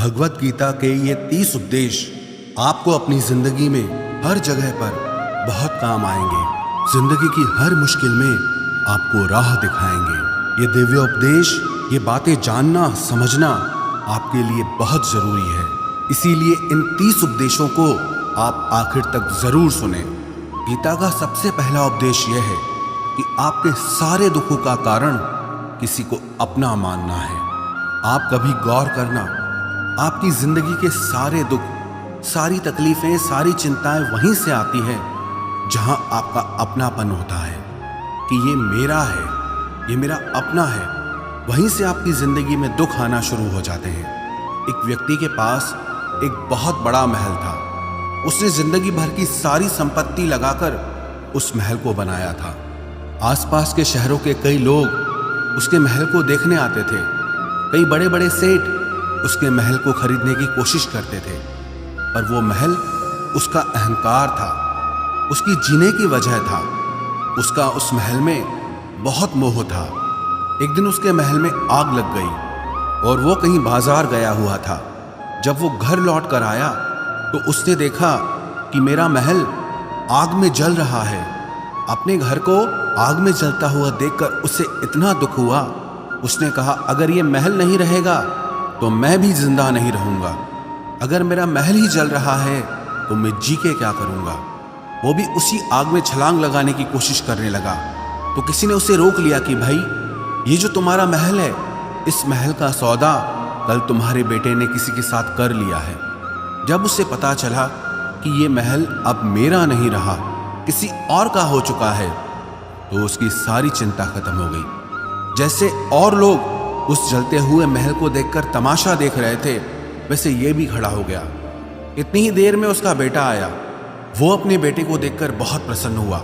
भगवत गीता के ये 30 उपदेश आपको अपनी जिंदगी में हर जगह पर बहुत काम आएंगे। जिंदगी की हर मुश्किल में आपको राह दिखाएंगे। ये दिव्य उपदेश, ये बातें जानना समझना आपके लिए बहुत जरूरी है। इसीलिए इन 30 उपदेशों को आप आखिर तक जरूर सुने। गीता का सबसे पहला उपदेश यह है कि आपके सारे दुखों का कारण किसी को अपना मानना है। आप कभी गौर करना, आपकी जिंदगी के सारे दुख, सारी तकलीफें, सारी चिंताएं वहीं से आती हैं जहां आपका अपनापन होता है कि ये मेरा है, ये मेरा अपना है। वहीं से आपकी जिंदगी में दुख आना शुरू हो जाते हैं। एक व्यक्ति के पास एक बहुत बड़ा महल था। उसने जिंदगी भर की सारी संपत्ति लगाकर उस महल को बनाया था। आसपास के शहरों के कई लोग उसके महल को देखने आते थे। कई बड़े बड़े सेठ उसके महल को खरीदने की कोशिश करते थे, पर वो महल उसका अहंकार था, उसकी जीने की वजह था। उसका उस महल में बहुत मोह था। एक दिन उसके महल में आग लग गई और वो कहीं बाजार गया हुआ था। जब वो घर लौट कर आया तो उसने देखा कि मेरा महल आग में जल रहा है। अपने घर को आग में जलता हुआ देखकर उसे इतना दुख हुआ। उसने कहा, अगर ये महल नहीं रहेगा तो मैं भी जिंदा नहीं रहूंगा। अगर मेरा महल ही जल रहा है तो मैं जी के क्या करूंगा। वो भी उसी आग में छलांग लगाने की कोशिश करने लगा तो किसी ने उसे रोक लिया कि भाई, ये जो तुम्हारा महल है, इस महल का सौदा कल तुम्हारे बेटे ने किसी के साथ कर लिया है। जब उसे पता चला कि ये महल अब मेरा नहीं रहा, किसी और का हो चुका है, तो उसकी सारी चिंता खत्म हो गई। जैसे और लोग उस जलते हुए महल को देखकर तमाशा देख रहे थे, वैसे ये भी खड़ा हो गया। इतनी ही देर में उसका बेटा आया। वो अपने बेटे को देखकर बहुत प्रसन्न हुआ।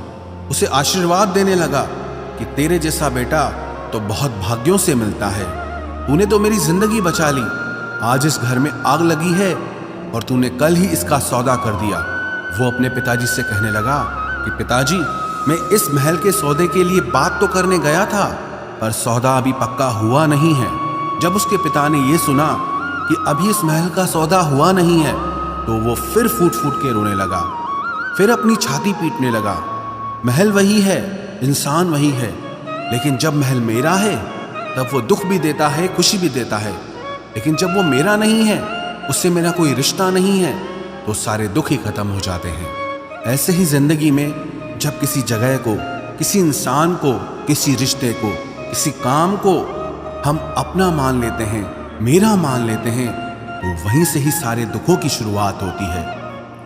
उसे आशीर्वाद देने लगा कि तेरे जैसा बेटा तो बहुत भाग्यों से मिलता है। तूने तो मेरी जिंदगी बचा ली। आज इस घर में आग लगी है और तूने कल ही इसका सौदा कर दिया। वो अपने पिताजी से कहने लगा कि पिताजी, मैं इस महल के सौदे के लिए बात तो करने गया था, पर सौदा अभी पक्का हुआ नहीं है। जब उसके पिता ने यह सुना कि अभी इस महल का सौदा हुआ नहीं है तो वो फिर फूट फूट के रोने लगा, फिर अपनी छाती पीटने लगा। महल वही है, इंसान वही है, लेकिन जब महल मेरा है तब वो दुख भी देता है, खुशी भी देता है। लेकिन जब वो मेरा नहीं है, उससे मेरा कोई रिश्ता नहीं है, तो सारे दुख ही खत्म हो जाते हैं। ऐसे ही जिंदगी में जब किसी जगह को, किसी इंसान को, किसी रिश्ते को, किसी काम को हम अपना मान लेते हैं, मेरा मान लेते हैं, तो वहीं से ही सारे दुखों की शुरुआत होती है,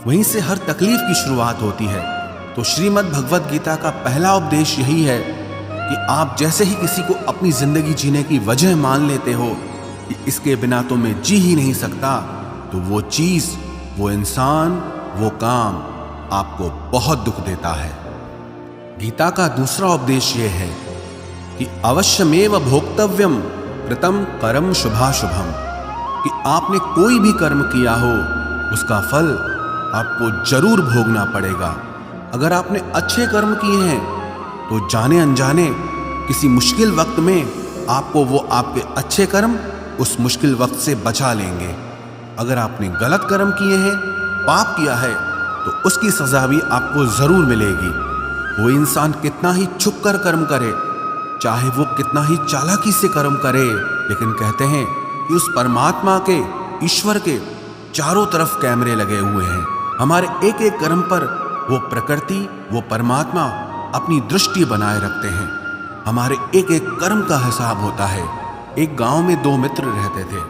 वहीं से हर तकलीफ की शुरुआत होती है। तो श्रीमद् भगवत गीता का पहला उपदेश यही है कि आप जैसे ही किसी को अपनी जिंदगी जीने की वजह मान लेते हो कि इसके बिना तो मैं जी ही नहीं सकता, तो वो चीज, वो इंसान, वो काम आपको बहुत दुख देता है। गीता का दूसरा उपदेश यह है कि अवश्यमेव भोक्तव्यम कृतं कर्म शुभाशुभम, कि आपने कोई भी कर्म किया हो उसका फल आपको जरूर भोगना पड़ेगा। अगर आपने अच्छे कर्म किए हैं तो जाने अनजाने किसी मुश्किल वक्त में आपको वो आपके अच्छे कर्म उस मुश्किल वक्त से बचा लेंगे। अगर आपने गलत कर्म किए हैं, पाप किया है, तो उसकी सजा भी आपको जरूर मिलेगी। वो इंसान कितना ही छुप कर कर्म करे, चाहे वो कितना ही चालाकी से कर्म करे, लेकिन कहते हैं कि उस परमात्मा के, ईश्वर के चारों तरफ कैमरे लगे हुए हैं। हमारे एक एक कर्म पर वो प्रकृति, वो परमात्मा अपनी दृष्टि बनाए रखते हैं। हमारे एक एक कर्म का हिसाब होता है। एक गांव में 2 मित्र रहते थे।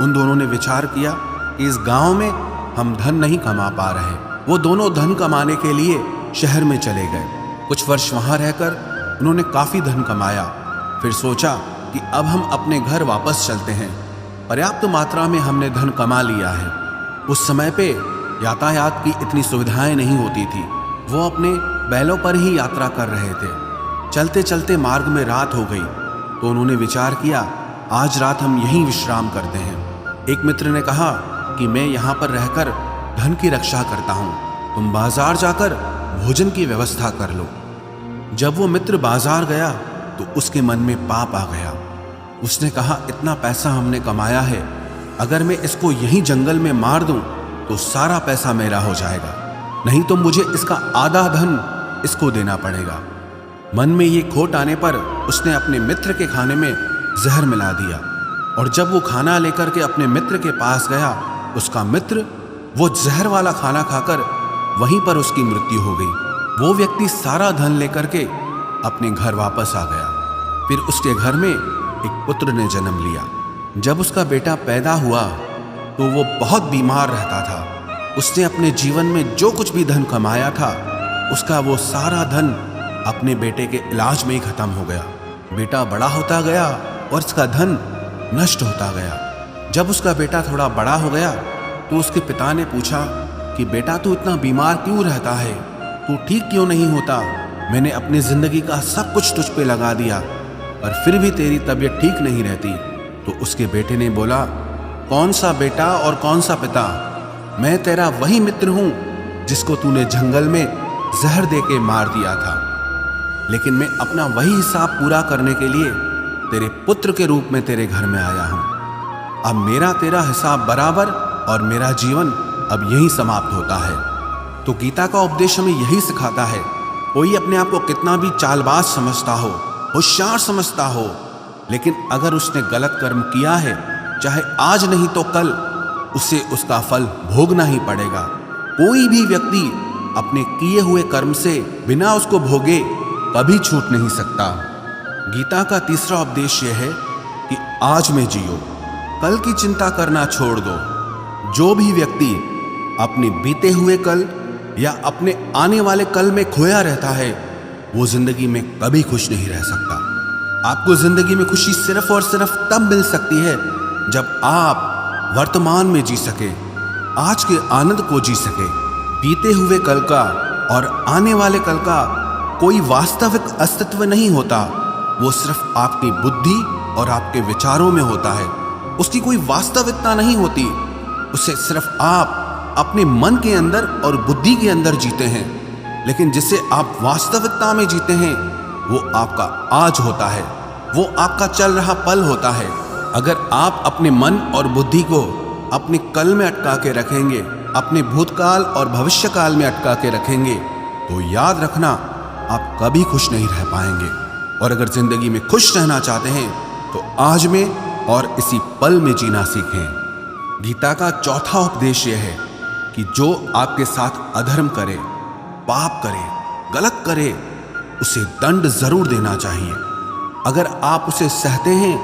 उन दोनों ने विचार किया कि इस गांव में हम धन नहीं कमा पा रहे। वो दोनों धन कमाने के लिए शहर में चले गए। कुछ वर्ष वहां रहकर उन्होंने काफी धन कमाया। फिर सोचा कि अब हम अपने घर वापस चलते हैं। पर्याप्त मात्रा में हमने धन कमा लिया है। उस समय पे यातायात की इतनी सुविधाएं नहीं होती थी। वो अपने बैलों पर ही यात्रा कर रहे थे। चलते चलते मार्ग में रात हो गई तो उन्होंने विचार किया, आज रात हम यहीं विश्राम करते हैं। एक मित्र ने कहा कि मैं यहाँ पर रहकर धन की रक्षा करता हूँ, तुम बाजार जाकर भोजन की व्यवस्था कर लो। जब वो मित्र बाजार गया तो उसके मन में पाप आ गया। उसने कहा, इतना पैसा हमने कमाया है, अगर मैं इसको यहीं जंगल में मार दूं तो सारा पैसा मेरा हो जाएगा, नहीं तो मुझे इसका आधा धन इसको देना पड़ेगा। मन में ये खोट आने पर उसने अपने मित्र के खाने में जहर मिला दिया, और जब वो खाना लेकर के अपने मित्र के पास गया, उसका मित्र वो जहर वाला खाना खाकर वहीं पर उसकी मृत्यु हो गई। वो व्यक्ति सारा धन लेकर के अपने घर वापस आ गया। फिर उसके घर में एक पुत्र ने जन्म लिया। जब उसका बेटा पैदा हुआ तो वो बहुत बीमार रहता था। उसने अपने जीवन में जो कुछ भी धन कमाया था, उसका वो सारा धन अपने बेटे के इलाज में ही खत्म हो गया। बेटा बड़ा होता गया और इसका धन नष्ट होता गया। जब उसका बेटा थोड़ा बड़ा हो गया तो उसके पिता ने पूछा कि बेटा तू इतना बीमार क्यों रहता है, तू ठीक क्यों नहीं होता? मैंने अपनी जिंदगी का सब कुछ तुझ पे लगा दिया पर फिर भी तेरी तबीयत ठीक नहीं रहती। तो उसके बेटे ने बोला, कौन सा बेटा और कौन सा पिता? मैं तेरा वही मित्र हूं जिसको तूने जंगल में जहर दे के मार दिया था, लेकिन मैं अपना वही हिसाब पूरा करने के लिए तेरे पुत्र के रूप में तेरे घर में आया हूं। अब मेरा तेरा हिसाब बराबर और मेरा जीवन अब यही समाप्त होता है। तो गीता का उपदेश हमें यही सिखाता है, कोई अपने आप को कितना भी चालबाज समझता हो, होशियार समझता हो, लेकिन अगर उसने गलत कर्म किया है, चाहे आज नहीं तो कल उसे उसका फल भोगना ही पड़ेगा। कोई भी व्यक्ति अपने किए हुए कर्म से बिना उसको भोगे कभी छूट नहीं सकता। गीता का तीसरा उपदेश यह है कि आज में जियो, कल की चिंता करना छोड़ दो। जो भी व्यक्ति अपने बीते हुए कल या अपने आने वाले कल में खोया रहता है, वो जिंदगी में कभी खुश नहीं रह सकता। आपको जिंदगी में खुशी सिर्फ और सिर्फ तब मिल सकती है जब आप वर्तमान में जी सके, आज के आनंद को जी सके। बीते हुए कल का और आने वाले कल का कोई वास्तविक अस्तित्व नहीं होता, वो सिर्फ आपकी बुद्धि और आपके विचारों में होता है। उसकी कोई वास्तविकता नहीं होती, उसे सिर्फ आप अपने मन के अंदर और बुद्धि के अंदर जीते हैं। लेकिन जिसे आप वास्तविकता में जीते हैं, वो आपका आज होता है, वो आपका चल रहा पल होता है। अगर आप अपने मन और बुद्धि को अपने कल में अटका के रखेंगे, अपने भूतकाल और भविष्यकाल में अटका के रखेंगे, तो याद रखना आप कभी खुश नहीं रह पाएंगे। और अगर जिंदगी में खुश रहना चाहते हैं तो आज में और इसी पल में जीना सीखें। गीता का चौथा उपदेश यह है कि जो आपके साथ अधर्म करे, पाप करे, गलत करे, उसे दंड जरूर देना चाहिए। अगर आप उसे सहते हैं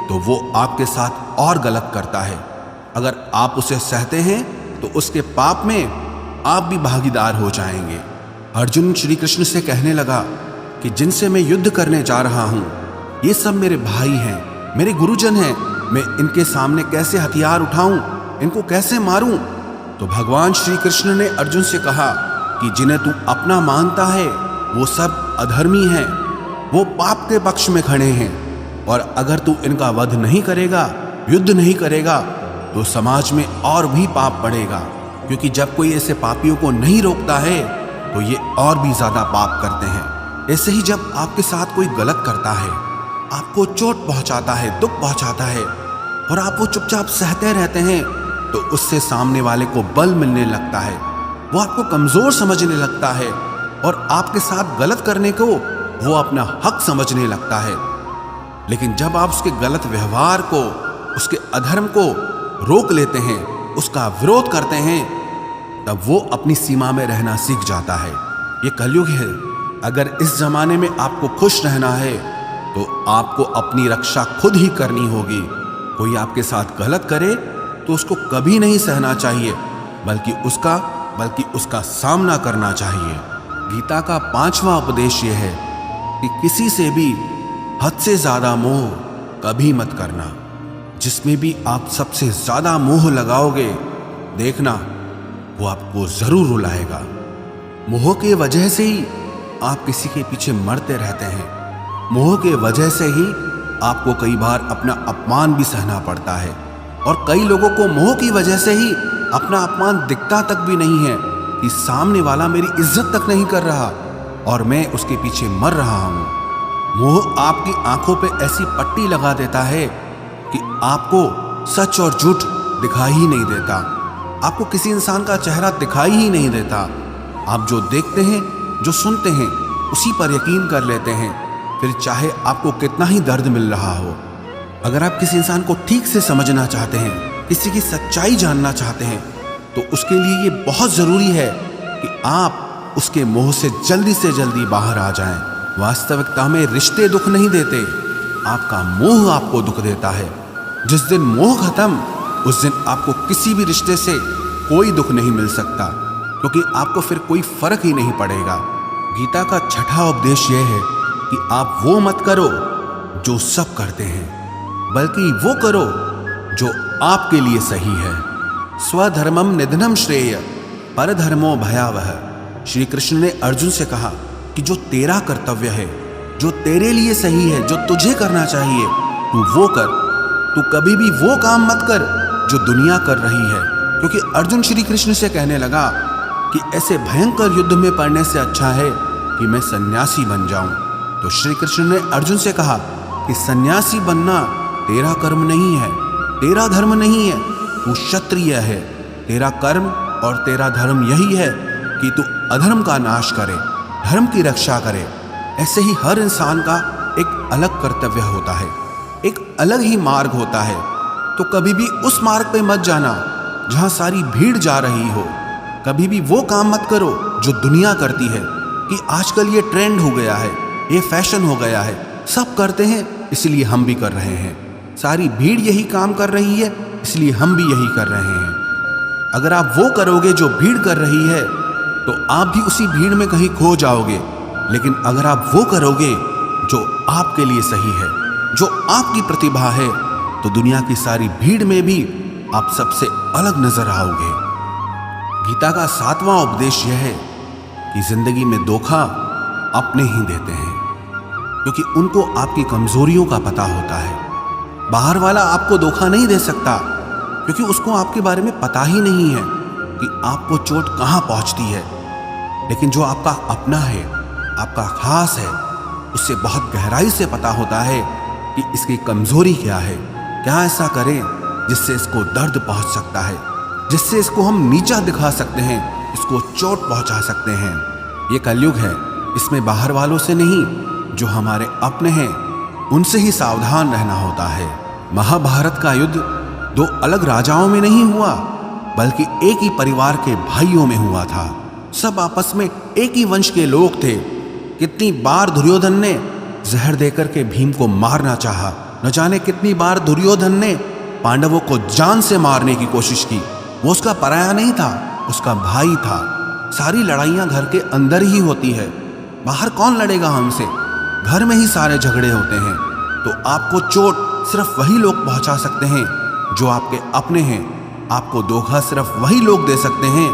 तो वो आपके साथ और गलत करता है। अगर आप उसे सहते हैं तो उसके पाप में आप भी भागीदार हो जाएंगे। अर्जुन श्री कृष्ण से कहने लगा कि जिनसे मैं युद्ध करने जा रहा हूं, ये सब मेरे भाई हैं, मेरे गुरुजन हैं। मैं इनके सामने कैसे हथियार उठाऊं, इनको कैसे मारूं? तो भगवान श्री कृष्ण ने अर्जुन से कहा कि जिन्हें तू अपना मानता है वो सब अधर्मी हैं, वो पाप के पक्ष में खड़े हैं, और अगर तू इनका वध नहीं करेगा, युद्ध नहीं करेगा, तो समाज में और भी पाप बढ़ेगा। क्योंकि जब कोई ऐसे पापियों को नहीं रोकता है तो ये और भी ज्यादा पाप करते हैं। ऐसे ही जब आपके साथ कोई गलत करता है, आपको चोट पहुंचाता है, दुख पहुंचाता है, और आप वो चुपचाप सहते रहते हैं, तो उससे सामने वाले को बल मिलने लगता है, वो आपको कमजोर समझने लगता है, और आपके साथ गलत करने को वो अपना हक समझने लगता है। लेकिन जब आप उसके गलत व्यवहार को, उसके अधर्म को रोक लेते हैं, उसका विरोध करते हैं, तब वो अपनी सीमा में रहना सीख जाता है। ये कलयुग है। अगर इस जमाने में आपको खुश रहना है तो आपको अपनी रक्षा खुद ही करनी होगी। कोई आपके साथ गलत करे तो उसको कभी नहीं सहना चाहिए, बल्कि उसका सामना करना चाहिए। गीता का पांचवा उपदेश यह है कि किसी से भी हद से ज्यादा मोह कभी मत करना। जिसमें भी आप सबसे ज्यादा मोह लगाओगे, देखना वो आपको जरूर रुलाएगा। मोह के वजह से ही आप किसी के पीछे मरते रहते हैं। मोह के वजह से ही आपको कई बार अपना अपमान भी सहना पड़ता है, और कई लोगों को मोह की वजह से ही अपना अपमान दिखता तक भी नहीं है कि सामने वाला मेरी इज्जत तक नहीं कर रहा और मैं उसके पीछे मर रहा हूं। मोह आपकी आंखों पे ऐसी पट्टी लगा देता है कि आपको सच और झूठ दिखाई ही नहीं देता। आपको किसी इंसान का चेहरा दिखाई ही नहीं देता। आप जो देखते हैं, जो सुनते हैं, उसी पर यकीन कर लेते हैं, फिर चाहे आपको कितना ही दर्द मिल रहा हो। अगर आप किसी इंसान को ठीक से समझना चाहते हैं, किसी की सच्चाई जानना चाहते हैं, तो उसके लिए ये बहुत ज़रूरी है कि आप उसके मोह से जल्दी बाहर आ जाएं। वास्तविकता में रिश्ते दुख नहीं देते, आपका मोह आपको दुख देता है। जिस दिन मोह खत्म, उस दिन आपको किसी भी रिश्ते से कोई दुख नहीं मिल सकता, क्योंकि आपको फिर कोई फर्क ही नहीं पड़ेगा। गीता का छठा उपदेश यह है कि आप वो मत करो जो सब करते हैं, बल्कि वो करो जो आपके लिए सही है। स्वधर्मम निधनम श्रेय परधर्मो भयावह। श्री कृष्ण ने अर्जुन से कहा कि जो तेरा कर्तव्य है, जो तेरे लिए सही है, जो तुझे करना चाहिए, तू वो कर। तू कभी भी वो काम मत कर जो दुनिया कर रही है, क्योंकि अर्जुन श्री कृष्ण से कहने लगा कि ऐसे भयंकर युद्ध में पड़ने से अच्छा है कि मैं सन्यासी बन जाऊं। तो श्री कृष्ण ने अर्जुन से कहा कि सन्यासी बनना तेरा कर्म नहीं है, तेरा धर्म नहीं है, तू क्षत्रिय है। तेरा कर्म और तेरा धर्म यही है कि तू अधर्म का नाश करे, धर्म की रक्षा करे। ऐसे ही हर इंसान का एक अलग कर्तव्य होता है, एक अलग ही मार्ग होता है। तो कभी भी उस मार्ग पे मत जाना जहां सारी भीड़ जा रही हो। कभी भी वो काम मत करो जो दुनिया करती है, कि आजकल ये ट्रेंड हो गया है, ये फैशन हो गया है, सब करते हैं इसलिए हम भी कर रहे हैं। सारी भीड़ यही काम कर रही है इसलिए हम भी यही कर रहे हैं। अगर आप वो करोगे जो भीड़ कर रही है, तो आप भी उसी भीड़ में कहीं खो जाओगे। लेकिन अगर आप वो करोगे जो आपके लिए सही है, जो आपकी प्रतिभा है, तो दुनिया की सारी भीड़ में भी आप सबसे अलग नजर आओगे। गीता का सातवां उपदेश यह है कि जिंदगी में धोखा अपने ही देते हैं, क्योंकि उनको आपकी कमजोरियों का पता होता है। बाहर वाला आपको धोखा नहीं दे सकता, क्योंकि उसको आपके बारे में पता ही नहीं है कि आपको चोट कहाँ पहुँचती है। लेकिन जो आपका अपना है, आपका खास है, उससे बहुत गहराई से पता होता है कि इसकी कमजोरी क्या है, क्या ऐसा करें जिससे इसको दर्द पहुंच सकता है, जिससे इसको हम नीचा दिखा सकते हैं, इसको चोट पहुंचा सकते हैं। ये कलयुग है, इसमें बाहर वालों से नहीं, जो हमारे अपने हैं उनसे ही सावधान रहना होता है। महाभारत का युद्ध दो अलग राजाओं में नहीं हुआ, बल्कि एक ही परिवार के भाइयों में हुआ था। सब आपस में एक ही वंश के लोग थे। कितनी बार दुर्योधन ने जहर देकर के भीम को मारना चाहा, न जाने कितनी बार दुर्योधन ने पांडवों को जान से मारने की कोशिश की। वो उसका पराया नहीं था, उसका भाई था। सारी लड़ाइयां घर के अंदर ही होती है, बाहर कौन लड़ेगा हमसे, घर में ही सारे झगड़े होते हैं। तो आपको चोट सिर्फ वही लोग पहुंचा सकते हैं जो आपके अपने हैं। आपको धोखा सिर्फ वही लोग दे सकते हैं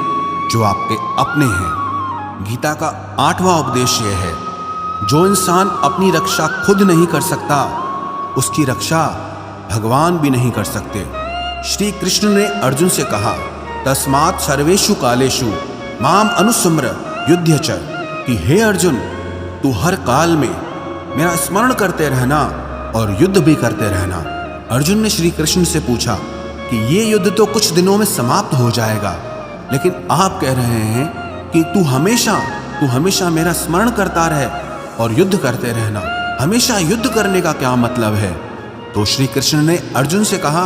जो आपके अपने हैं। गीता का आठवां उपदेश यह है, जो इंसान अपनी रक्षा खुद नहीं कर सकता, उसकी रक्षा भगवान भी नहीं कर सकते। श्री कृष्ण ने अर्जुन से कहा, तस्मात् सर्वेषु कालेषु माम अनुस्मर युध्य च, कि हे अर्जुन, तू हर काल में मेरा स्मरण करते रहना और युद्ध भी करते रहना। अर्जुन ने श्री कृष्ण से पूछा कि ये युद्ध तो कुछ दिनों में समाप्त हो जाएगा, लेकिन आप कह रहे हैं कि तू हमेशा मेरा स्मरण करता रहे और युद्ध करते रहना। हमेशा युद्ध करने का क्या मतलब है? तो श्री कृष्ण ने अर्जुन से कहा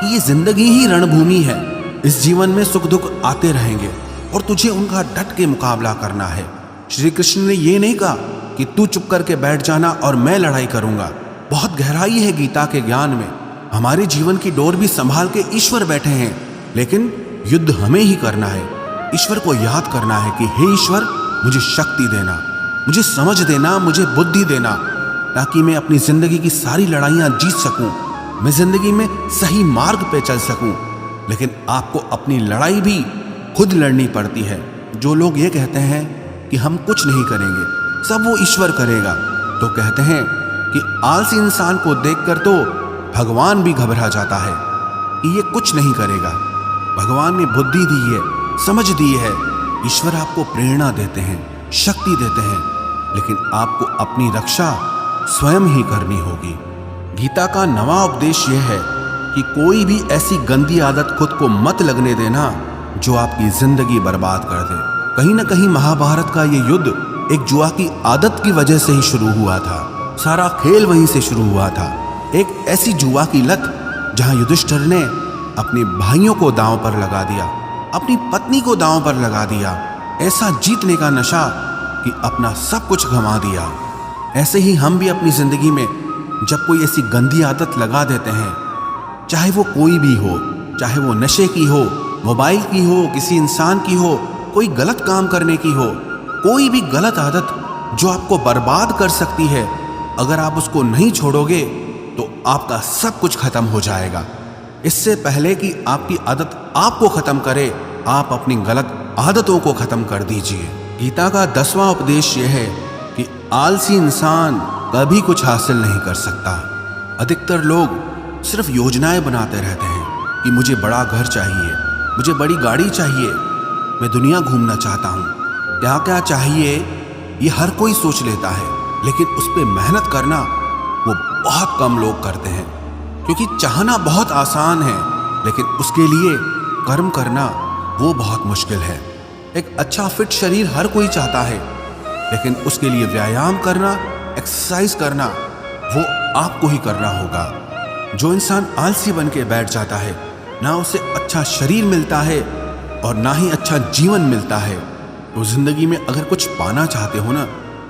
कि ये जिंदगी ही रणभूमि है। इस जीवन में सुख दुख आते रहेंगे और तुझे उनका डट के मुकाबला करना है। श्री कृष्ण ने ये नहीं कहा कि तू चुप करके बैठ जाना और मैं लड़ाई करूंगा। बहुत गहराई है गीता के ज्ञान में। हमारे जीवन की डोर भी संभाल के ईश्वर बैठे हैं, लेकिन युद्ध हमें ही करना है। ईश्वर को याद करना है कि हे ईश्वर, मुझे शक्ति देना, मुझे समझ देना, मुझे बुद्धि देना, ताकि मैं अपनी जिंदगी की सारी लड़ाइयां जीत सकूं, मैं जिंदगी में सही मार्ग पे चल सकूं। लेकिन आपको अपनी लड़ाई भी खुद लड़नी पड़ती है। जो लोग ये कहते हैं कि हम कुछ नहीं करेंगे, सब वो ईश्वर करेगा, तो कहते हैं कि आलसी इंसान को देखकर तो भगवान भी घबरा जाता है कि ये कुछ नहीं करेगा। भगवान ने बुद्धि दी है, समझ दी है। ईश्वर आपको प्रेरणा देते हैं, शक्ति देते हैं, लेकिन आपको अपनी रक्षा स्वयं ही करनी होगी। गीता का नवा उपदेश यह है कि कोई भी ऐसी गंदी आदत खुद को मत लगने देना जो आपकी जिंदगी बर्बाद कर दे। कहीं ना कहीं महाभारत का ये युद्ध एक जुआ की आदत की वजह से ही शुरू हुआ था। सारा खेल वहीं से शुरू हुआ था। एक ऐसी जुआ की लत जहां युधिष्ठिर ने अपने भाइयों को दांव पर लगा दिया, अपनी पत्नी को दांव पर लगा दिया। ऐसा जीतने का नशा कि अपना सब कुछ गंवा दिया। ऐसे ही हम भी अपनी जिंदगी में जब कोई ऐसी गंदी आदत लगा देते हैं, चाहे वो कोई भी हो, चाहे वो नशे की हो, मोबाइल की हो, किसी इंसान की हो, कोई गलत काम करने की हो, कोई भी गलत आदत जो आपको बर्बाद कर सकती है, अगर आप उसको नहीं छोड़ोगे तो आपका सब कुछ खत्म हो जाएगा। इससे पहले कि आपकी आदत आपको खत्म करे, आप अपनी गलत आदतों को खत्म कर दीजिए। गीता का 10वां उपदेश यह है कि आलसी इंसान कभी कुछ हासिल नहीं कर सकता। अधिकतर लोग सिर्फ योजनाएं बनाते रहते हैं कि मुझे बड़ा घर चाहिए, मुझे बड़ी गाड़ी चाहिए, मैं दुनिया घूमना चाहता हूँ, क्या क्या चाहिए ये हर कोई सोच लेता है, लेकिन उस पर मेहनत करना वो बहुत कम लोग करते हैं। क्योंकि चाहना बहुत आसान है, लेकिन उसके लिए कर्म करना वो बहुत मुश्किल है। एक अच्छा फिट शरीर हर कोई चाहता है, लेकिन उसके लिए व्यायाम करना, एक्सरसाइज करना वो आपको ही करना होगा। जो इंसान आलसी बन के बैठ जाता है, ना उसे अच्छा शरीर मिलता है और ना ही अच्छा जीवन मिलता है। तो जिंदगी में अगर कुछ पाना चाहते हो ना,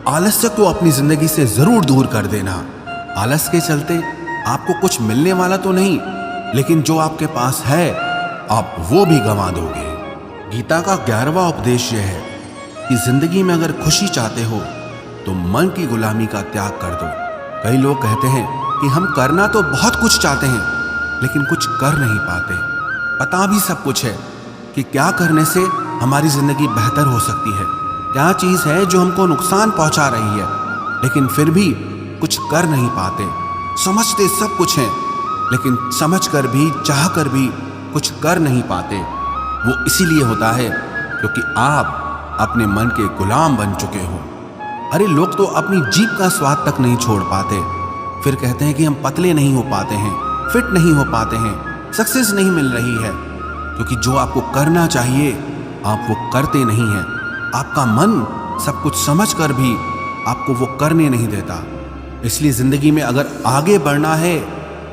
आलस्य को अपनी जिंदगी से जरूर दूर कर देना। आलस के चलते आपको कुछ मिलने वाला तो नहीं, लेकिन जो आपके पास है आप वो भी गंवा दोगे। गीता का 11वां उपदेश यह है कि जिंदगी में अगर खुशी चाहते हो तो मन की गुलामी का त्याग कर दो। कई लोग कहते हैं कि हम करना तो बहुत कुछ चाहते हैं, लेकिन कुछ कर नहीं पाते। पता भी सब कुछ है कि क्या करने से हमारी जिंदगी बेहतर हो सकती है, क्या चीज़ है जो हमको नुकसान पहुंचा रही है, लेकिन फिर भी कुछ कर नहीं पाते। समझते सब कुछ हैं, लेकिन समझ कर भी, चाह कर भी कुछ कर नहीं पाते। वो इसीलिए होता है क्योंकि आप अपने मन के गुलाम बन चुके हो। अरे लोग तो अपनी जीभ का स्वाद तक नहीं छोड़ पाते, फिर कहते हैं कि हम पतले नहीं हो पाते हैं, फिट नहीं हो पाते हैं, सक्सेस नहीं मिल रही है। क्योंकि जो आपको करना चाहिए आप वो करते नहीं हैं। आपका मन सब कुछ समझ कर भी आपको वो करने नहीं देता। इसलिए जिंदगी में अगर आगे बढ़ना है,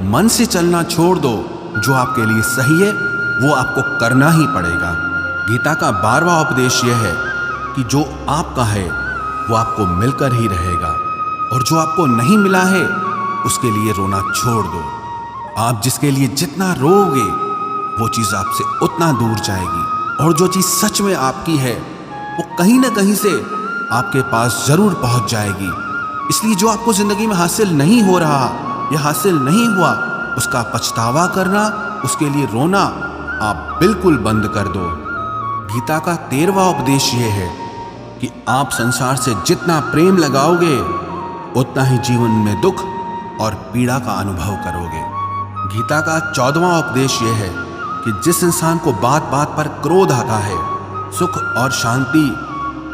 मन से चलना छोड़ दो। जो आपके लिए सही है वो आपको करना ही पड़ेगा। गीता का 12वां उपदेश यह है कि जो आपका है वो आपको मिलकर ही रहेगा, और जो आपको नहीं मिला है उसके लिए रोना छोड़ दो। आप जिसके लिए जितना रोओगे वो चीज़ आपसे उतना दूर जाएगी, और जो चीज़ सच में आपकी है वो कहीं ना कहीं से आपके पास जरूर पहुंच जाएगी। इसलिए जो आपको जिंदगी में हासिल नहीं हो रहा या हासिल नहीं हुआ, उसका पछतावा करना, उसके लिए रोना आप बिल्कुल बंद कर दो। गीता का 13वां उपदेश यह है कि आप संसार से जितना प्रेम लगाओगे उतना ही जीवन में दुख और पीड़ा का अनुभव करोगे। गीता का 14वां उपदेश यह है कि जिस इंसान को बात बात पर क्रोध आता है, सुख और शांति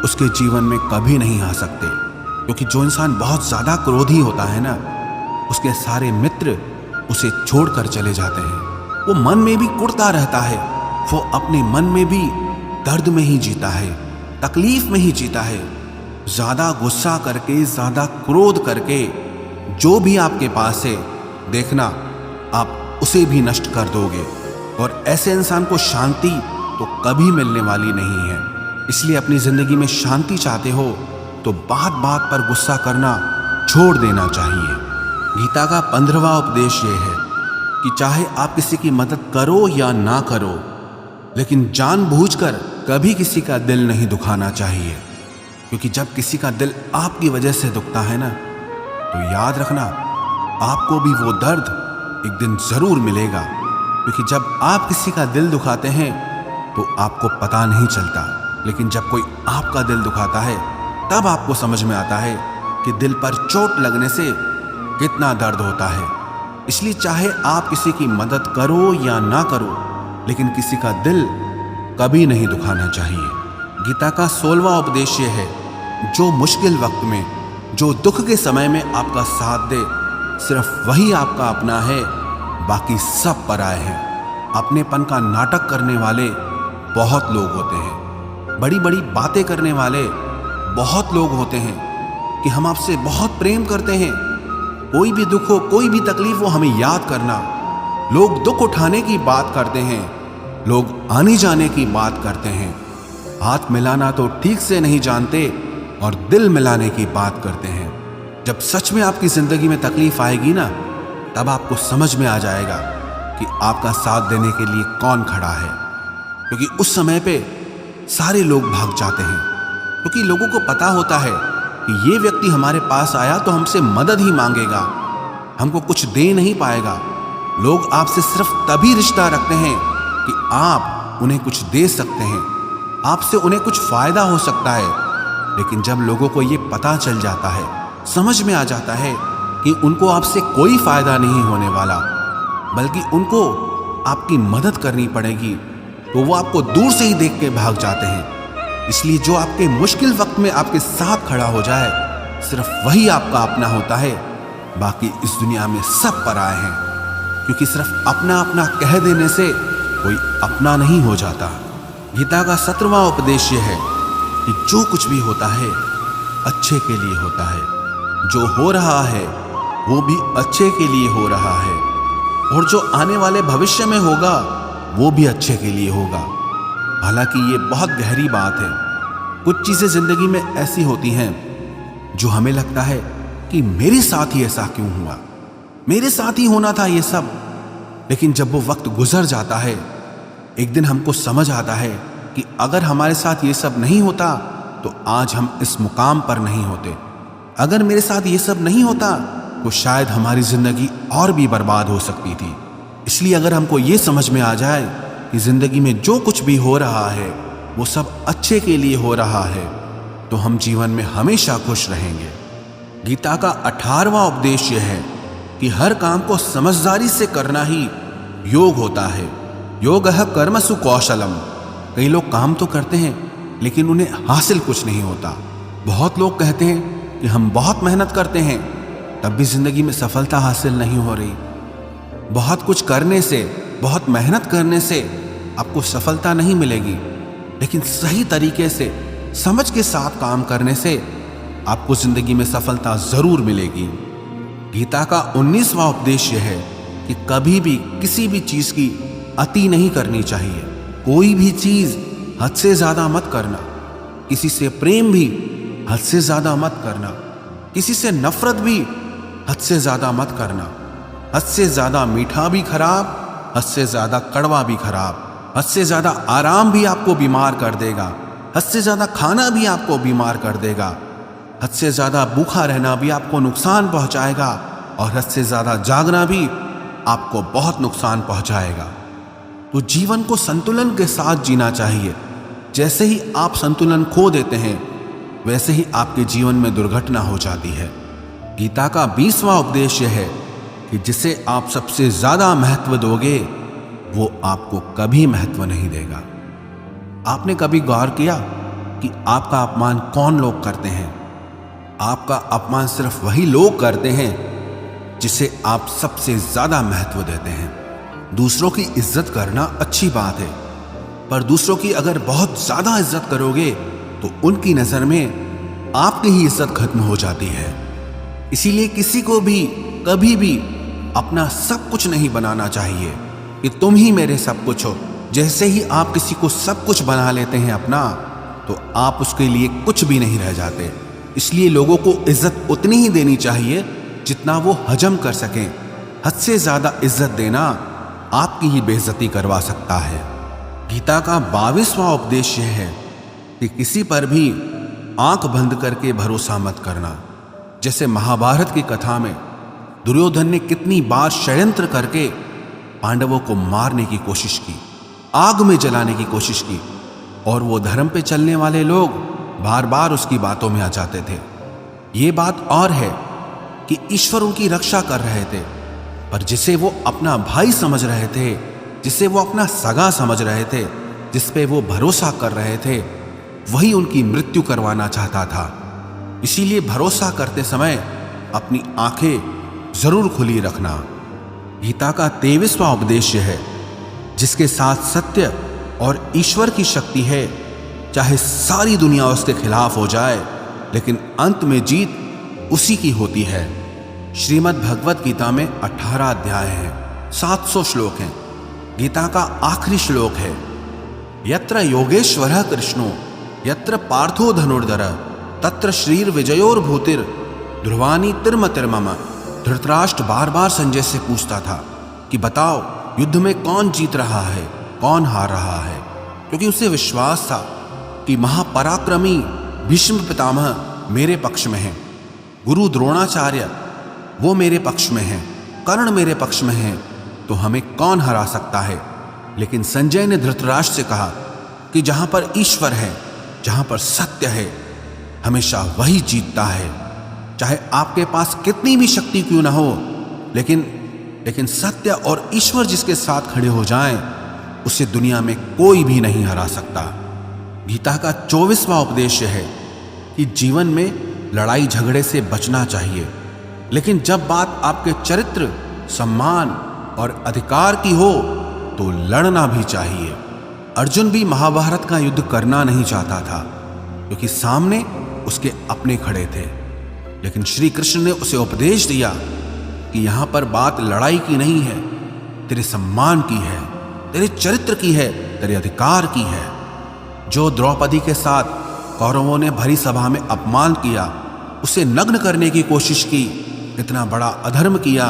उसके जीवन में कभी नहीं आ सकते। क्योंकि जो इंसान बहुत ज़्यादा क्रोधी होता है ना, उसके सारे मित्र उसे छोड़कर चले जाते हैं। वो मन में भी कुढ़ता रहता है, वो अपने मन में भी दर्द में ही जीता है, तकलीफ में ही जीता है। ज़्यादा गुस्सा करके, ज़्यादा क्रोध करके जो भी आपके पास है, देखना आप उसे भी नष्ट कर दोगे। और ऐसे इंसान को शांति तो कभी मिलने वाली नहीं है। इसलिए अपनी ज़िंदगी में शांति चाहते हो तो बात बात पर गुस्सा करना छोड़ देना चाहिए। गीता का 15वां उपदेश ये है कि चाहे आप किसी की मदद करो या ना करो, लेकिन जानबूझकर कभी किसी का दिल नहीं दुखाना चाहिए। क्योंकि जब किसी का दिल आपकी वजह से दुखता है ना, तो याद रखना आपको भी वो दर्द एक दिन ज़रूर मिलेगा। क्योंकि जब आप किसी का दिल दुखाते हैं तो आपको पता नहीं चलता, लेकिन जब कोई आपका दिल दुखाता है तब आपको समझ में आता है कि दिल पर चोट लगने से कितना दर्द होता है। इसलिए चाहे आप किसी की मदद करो या ना करो, लेकिन किसी का दिल कभी नहीं दुखाना चाहिए। गीता का 16वां उपदेश ये है, जो मुश्किल वक्त में, जो दुख के समय में आपका साथ दे, सिर्फ वही आपका अपना है बाकी सब पराये हैं। अपनेपन का नाटक करने वाले बहुत लोग होते हैं। बड़ी बड़ी बातें करने वाले बहुत लोग होते हैं कि हम आपसे बहुत प्रेम करते हैं। कोई भी दुख हो, कोई भी तकलीफ हो, हमें याद करना। लोग दुख उठाने की बात करते हैं, लोग आने जाने की बात करते हैं। हाथ मिलाना तो ठीक से नहीं जानते और दिल मिलाने की बात करते हैं। जब सच में आपकी जिंदगी में तकलीफ आएगी ना, तब आपको समझ में आ जाएगा कि आपका साथ देने के लिए कौन खड़ा है। क्योंकि उस समय पे सारे लोग भाग जाते हैं, क्योंकि लोगों को पता होता है कि ये व्यक्ति हमारे पास आया तो हमसे मदद ही मांगेगा, हमको कुछ दे नहीं पाएगा। लोग आपसे सिर्फ तभी रिश्ता रखते हैं कि आप उन्हें कुछ दे सकते हैं, आपसे उन्हें कुछ फायदा हो सकता है। लेकिन जब लोगों को ये पता चल जाता है, समझ में आ जाता है कि उनको आपसे कोई फायदा नहीं होने वाला, बल्कि उनको आपकी मदद करनी पड़ेगी, तो वो आपको दूर से ही देख के भाग जाते हैं। इसलिए जो आपके मुश्किल वक्त में आपके साथ खड़ा हो जाए, सिर्फ वही आपका अपना होता है। बाकी इस दुनिया में सब पराये हैं, क्योंकि सिर्फ अपना अपना कह देने से कोई अपना नहीं हो जाता। गीता का 17वां उपदेश यह है कि जो कुछ भी होता है अच्छे के लिए होता है। जो हो रहा है वो भी अच्छे के लिए हो रहा है, और जो आने वाले भविष्य में होगा वो भी अच्छे के लिए होगा। हालांकि ये बहुत गहरी बात है। कुछ चीजें जिंदगी में ऐसी होती हैं जो हमें लगता है कि मेरे साथ ही ऐसा क्यों हुआ, मेरे साथ ही होना था ये सब। लेकिन जब वो वक्त गुजर जाता है, एक दिन हमको समझ आता है कि अगर हमारे साथ ये सब नहीं होता तो आज हम इस मुकाम पर नहीं होते। अगर मेरे साथ ये सब नहीं होता तो शायद हमारी जिंदगी और भी बर्बाद हो सकती थी। इसलिए अगर हमको ये समझ में आ जाए कि जिंदगी में जो कुछ भी हो रहा है वो सब अच्छे के लिए हो रहा है, तो हम जीवन में हमेशा खुश रहेंगे। गीता का 18वां उपदेश यह है कि हर काम को समझदारी से करना ही योग होता है। योगः कर्मसु कौशलम। कई लोग काम तो करते हैं लेकिन उन्हें हासिल कुछ नहीं होता। बहुत लोग कहते हैं कि हम बहुत मेहनत करते हैं, तब भी जिंदगी में सफलता हासिल नहीं हो रही। बहुत कुछ करने से, बहुत मेहनत करने से आपको सफलता नहीं मिलेगी, लेकिन सही तरीके से समझ के साथ काम करने से आपको जिंदगी में सफलता जरूर मिलेगी। गीता का 19वां उपदेश यह है कि कभी भी किसी भी चीज की अति नहीं करनी चाहिए। कोई भी चीज हद से ज्यादा मत करना। किसी से प्रेम भी हद से ज्यादा मत करना। किसी से नफरत भी हद से ज्यादा मत करना। हद से ज्यादा मीठा भी खराब, हद से ज्यादा कड़वा भी खराब। हद से ज्यादा आराम भी आपको बीमार कर देगा, हद से ज्यादा खाना भी आपको बीमार कर देगा। हद से ज्यादा भूखा रहना भी आपको नुकसान पहुंचाएगा, और हद से ज्यादा जागना भी आपको बहुत नुकसान पहुंचाएगा। तो जीवन को संतुलन के साथ जीना चाहिए। जैसे ही आप संतुलन खो देते हैं, वैसे ही आपके जीवन में दुर्घटना हो जाती है। गीता का 20वां उपदेश यह है कि जिसे आप सबसे ज्यादा महत्व दोगे, वो आपको कभी महत्व नहीं देगा। आपने कभी गौर किया कि आपका अपमान कौन लोग करते हैं? आपका अपमान सिर्फ वही लोग करते हैं जिसे आप सबसे ज्यादा महत्व देते हैं। दूसरों की इज्जत करना अच्छी बात है, पर दूसरों की अगर बहुत ज्यादा इज्जत करोगे तो उनकी नजर में आपकी ही इज्जत खत्म हो जाती है। इसीलिए किसी को भी कभी भी अपना सब कुछ नहीं बनाना चाहिए कि तुम ही मेरे सब कुछ हो। जैसे ही आप किसी को सब कुछ बना लेते हैं अपना, तो आप उसके लिए कुछ भी नहीं रह जाते। इसलिए लोगों को इज्जत उतनी ही देनी चाहिए जितना वो हजम कर सकें। हद से ज्यादा इज्जत देना आपकी ही बेइज्जती करवा सकता है। गीता का 22वां उपदेश यह है कि किसी पर भी आंख बंद करके भरोसा मत करना। जैसे महाभारत की कथा में दुर्योधन ने कितनी बार षड्यंत्र करके पांडवों को मारने की कोशिश की, आग में जलाने की कोशिश की, और वो धर्म पे चलने वाले लोग बार बार उसकी बातों में आ जाते थे। ये बात और है कि ईश्वर उनकी रक्षा कर रहे थे, पर जिसे वो अपना भाई समझ रहे थे, जिसे वो अपना सगा समझ रहे थे, जिस पे वो भरोसा कर रहे थे, वही उनकी मृत्यु करवाना चाहता था। इसीलिए भरोसा करते समय अपनी आंखें जरूर खुली रखना। गीता का 23वां उपदेश है, जिसके साथ सत्य और ईश्वर की शक्ति है। चाहे सारी दुनिया उसके खिलाफ हो जाए, लेकिन अंत में जीत उसी की होती है। श्रीमद् भगवत गीता में 18 अध्याय हैं, 700 श्लोक हैं। गीता का आखिरी श्लोक है, यत्र योगेश्वरः कृष्णो यत्र पार्थो धनुर्धर तत्र श्रीर विजयोर्भूतिर ध्रुवानी तिर्म तिर्मम। धृतराष्ट्र बार बार संजय से पूछता था कि बताओ, युद्ध में कौन जीत रहा है, कौन हार रहा है, क्योंकि उसे विश्वास था कि महापराक्रमी भीष्म पितामह मेरे पक्ष में हैं, गुरु द्रोणाचार्य वो मेरे पक्ष में हैं, कर्ण मेरे पक्ष में हैं, तो हमें कौन हरा सकता है। लेकिन संजय ने धृतराष्ट्र से कहा कि जहां पर ईश्वर है, जहां पर सत्य है, हमेशा वही जीतता है। चाहे आपके पास कितनी भी शक्ति क्यों ना हो, लेकिन सत्य और ईश्वर जिसके साथ खड़े हो जाएं, उसे दुनिया में कोई भी नहीं हरा सकता। गीता का 24वां उपदेश है कि जीवन में लड़ाई झगड़े से बचना चाहिए, लेकिन जब बात आपके चरित्र, सम्मान और अधिकार की हो तो लड़ना भी चाहिए। अर्जुन भी महाभारत का युद्ध करना नहीं चाहता था, क्योंकि सामने उसके अपने खड़े थे। लेकिन श्री कृष्ण ने उसे उपदेश दिया कि यहां पर बात लड़ाई की नहीं है, तेरे सम्मान की है, तेरे चरित्र की है, तेरे अधिकार की है। जो द्रौपदी के साथ कौरवों ने भरी सभा में अपमान किया, उसे नग्न करने की कोशिश की, इतना बड़ा अधर्म किया,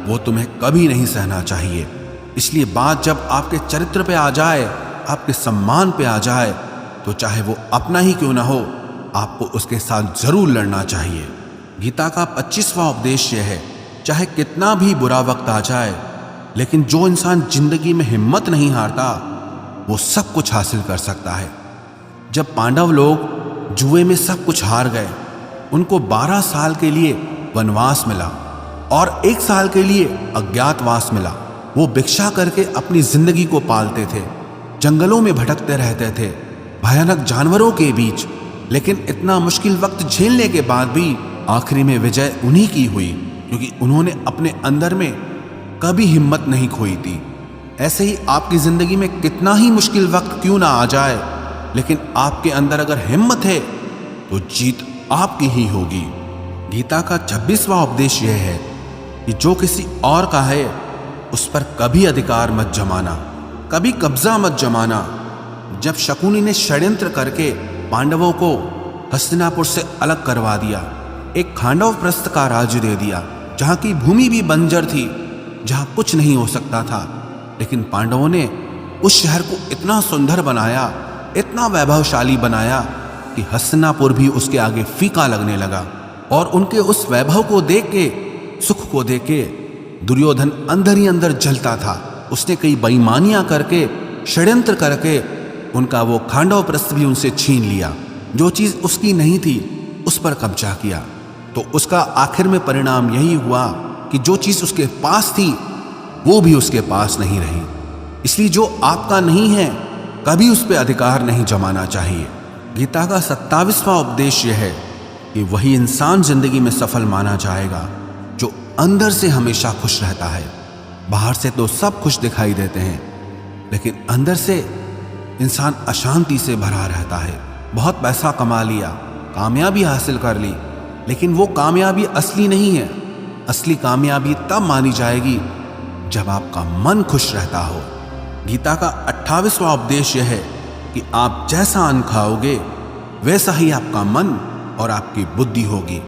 वो तुम्हें कभी नहीं सहना चाहिए। इसलिए बात जब आपके चरित्र पे आ जाए, आपके सम्मान पे आ जाए, तो चाहे वो अपना ही क्यों ना हो, आपको उसके साथ जरूर लड़ना चाहिए। गीता का 25वां उपदेश यह है, चाहे कितना भी बुरा वक्त आ जाए, लेकिन जो इंसान जिंदगी में हिम्मत नहीं हारता, वो सब कुछ हासिल कर सकता है। जब पांडव लोग जुए में सब कुछ हार गए, उनको 12 साल के लिए वनवास मिला और 1 साल के लिए अज्ञातवास मिला। वो भिक्षा करके अपनी जिंदगी को पालते थे, जंगलों में भटकते रहते थे, भयानक जानवरों के बीच। लेकिन इतना मुश्किल वक्त झेलने के बाद भी आखिरी में विजय उन्हीं की हुई, क्योंकि उन्होंने अपने अंदर में कभी हिम्मत नहीं खोई थी। ऐसे ही आपकी जिंदगी में कितना ही मुश्किल वक्त क्यों ना आ जाए, लेकिन आपके अंदर अगर हिम्मत है तो जीत आपकी ही होगी। गीता का 26वां उपदेश यह है कि जो किसी और का है, उस पर कभी अधिकार मत जमाना, कभी कब्जा मत जमाना। जब शकुनी ने षड्यंत्र करके पांडवों को हस्तिनापुर से अलग करवा दिया, एक खांडवप्रस्थ का राज्य दे दिया, जहां की भूमि भी बंजर थी, जहां कुछ नहीं हो सकता था, लेकिन पांडवों ने उस शहर को इतना सुंदर बनाया, इतना वैभवशाली बनाया कि हस्तिनापुर भी उसके आगे फीका लगने लगा। और उनके उस वैभव को देख के, सुख को देख के दुर्योधन अंदर ही अंदर जलता था। उसने कई बेईमानियां करके, षड्यंत्र करके उनका वो खांडवप्रस्थ भी उनसे छीन लिया। जो चीज उसकी नहीं थी, उस पर कब्जा किया। तो उसका आखिर में परिणाम यही हुआ कि जो चीज उसके पास थी, वो भी उसके पास नहीं रही। इसलिए जो आपका नहीं है, कभी उस पर अधिकार नहीं जमाना चाहिए। गीता का 27वां उपदेश यह है कि वही इंसान जिंदगी में सफल माना जाएगा जो अंदर से हमेशा खुश रहता है। बाहर से तो सब खुश दिखाई देते हैं, लेकिन अंदर से इंसान अशांति से भरा रहता है। बहुत पैसा कमा लिया, कामयाबी हासिल कर ली, लेकिन वो कामयाबी असली नहीं है। असली कामयाबी तब मानी जाएगी जब आपका मन खुश रहता हो। गीता का 28वां उपदेश यह है कि आप जैसा अन्न खाओगे, वैसा ही आपका मन और आपकी बुद्धि होगी।